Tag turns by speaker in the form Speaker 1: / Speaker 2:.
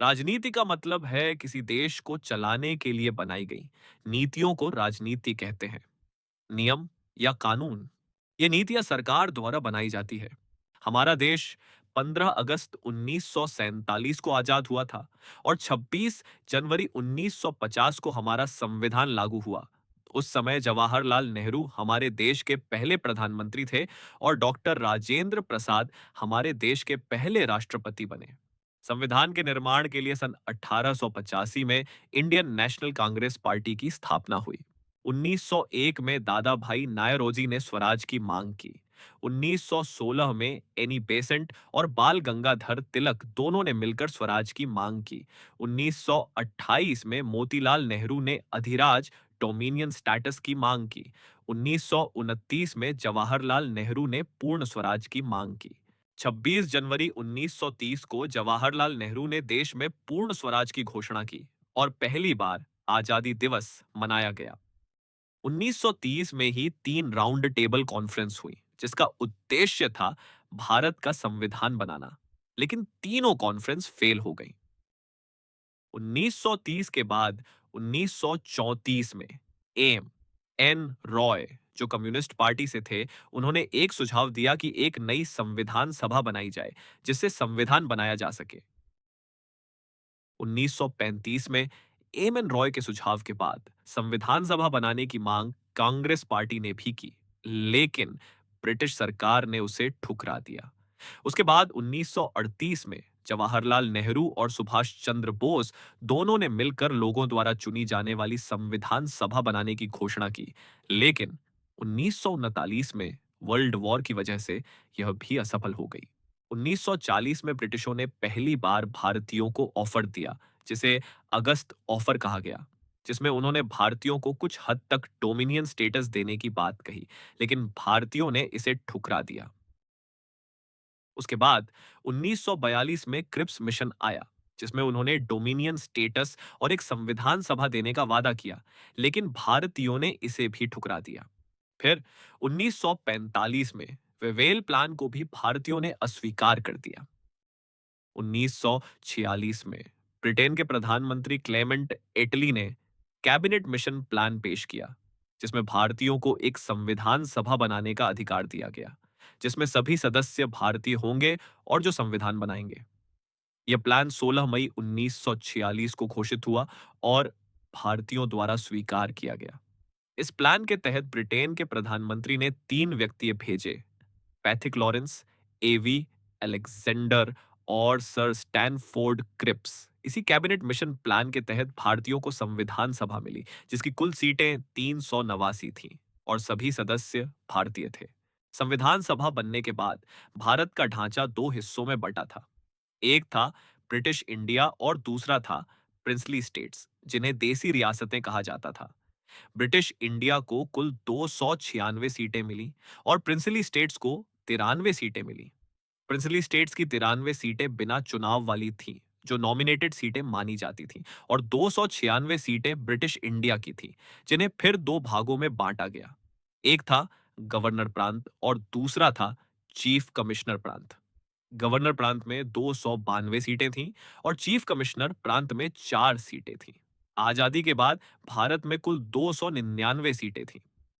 Speaker 1: राजनीति का मतलब है किसी देश को चलाने के लिए बनाई गई नीतियों को राजनीति कहते हैं। नियम या कानून, ये नीतियां सरकार द्वारा बनाई जाती है। हमारा देश 15 अगस्त 1947 को आजाद हुआ था और 26 जनवरी 1950 को हमारा संविधान लागू हुआ। उस समय जवाहरलाल नेहरू हमारे देश के पहले प्रधानमंत्री थे और डॉक्टर राजेंद्र प्रसाद हमारे देश के पहले राष्ट्रपति बने। संविधान के निर्माण के लिए सन 1885 में इंडियन नेशनल कांग्रेस पार्टी की स्थापना हुई। 1901 में दादा भाई नायरोजी ने स्वराज की मांग की। 1916 में एनी बेसेंट और बाल गंगाधर तिलक दोनों ने मिलकर स्वराज की मांग की। 1928 में मोतीलाल नेहरू ने अधिराज डोमिनियन स्टेटस की मांग की। 1929 में जवाहरलाल नेहरू ने पूर्ण स्वराज की मांग की। 26 जनवरी 1930 को जवाहरलाल नेहरू ने देश में पूर्ण स्वराज की घोषणा की और पहली बार आजादी दिवस मनाया गया। 1930 में ही 3 राउंड टेबल कॉन्फ्रेंस हुई जिसका उद्देश्य था भारत का संविधान बनाना, लेकिन तीनों कॉन्फ्रेंस फेल हो गई। 1930 के बाद 1934 में एम एन रॉय, जो कम्युनिस्ट पार्टी से थे, उन्होंने एक सुझाव दिया कि एक नई संविधान सभा बनाई जाए जिससे संविधान बनाया जा सके। 1935 में एम एन रॉय के सुझाव के बाद संविधान सभा बनाने की मांग कांग्रेस पार्टी ने भी की, लेकिन ब्रिटिश सरकार ने उसे ठुकरा दिया। उसके बाद 1938 में जवाहरलाल नेहरू और सुभाष चंद्र बोस दोनों ने मिलकर लोगों द्वारा चुनी जाने वाली संविधान सभा बनाने की घोषणा की, लेकिन 1939 में वर्ल्ड वॉर की वजह से यह भी असफल हो गई। 1940 में ब्रिटिशों ने पहली बार भारतीयों को ऑफर दिया, जिसे अगस्त ऑफर कहा गया, जिसमें उन्होंने भारतीयों को कुछ हद तक डोमिनियन स्टेटस देने की बात कही, लेकिन भारतीयों ने इसे ठुकरा दिया। उसके बाद 1942 में क्रिप्स मिशन आया, जिसमें उन्होंने डोमिनियन स्टेटस और एक संविधान सभा देने का वादा किया, लेकिन भारतीयों ने इसे भी ठुकरा दिया। फिर 1945 में वेवेल प्लान को भी भारतीयों ने अस्वीकार कर दिया। 1946 में ब्रिटेन के प्रधानमंत्री क्लेमेंट एटली ने कैबिनेट मिशन प्लान पेश किया, जिसमें भारतीयों को एक संविधान सभा बनाने का अधिकार दिया गया, जिसमें सभी सदस्य भारतीय होंगे और जो संविधान बनाएंगे। यह प्लान 16 मई 1946 को घोषित हुआ और भारतीयों द्वारा स्वीकार किया गया। इस प्लान के तहत ब्रिटेन के प्रधानमंत्री ने 3 व्यक्ति भेजे: पैथिक लॉरेंस, एवी अलेक्जेंडर और सर स्टैनफोर्ड क्रिप्स। इसी कैबिनेट मिशन प्लान के तहत भारतीयों को संविधान सभा मिली, जिसकी कुल सीटें 389 थीं और सभी सदस्य भारतीय थे। संविधान सभा बनने के बाद भारत का ढांचा 2 हिस्सों में बटा था। एक था ब्रिटिश इंडिया और दूसरा था प्रिंसली स्टेट्स, जिन्हें देसी रियासतें कहा जाता था। ब्रिटिश इंडिया को कुल 296 सीटें मिली और प्रिंसली स्टेट्स को 93 सीटें मिली। प्रिंसली स्टेट्स की 93 सीटें बिना चुनाव वाली थीं, जो नॉमिनेटेड सीटें मानी जाती थीं, और 296 सीटें ब्रिटिश इंडिया की थीं, जिन्हें फिर 2 भागों में बांटा गया। एक था गवर्नर प्रांत और दूसरा था चीफ कमिश्नर प्रांत। गवर्नर प्रांत में 292 सीटें थीं और चीफ कमिश्नर प्रांत में 4 सीटें थीं। आजादी के बाद भारत में कुल 299 सीटें थीं।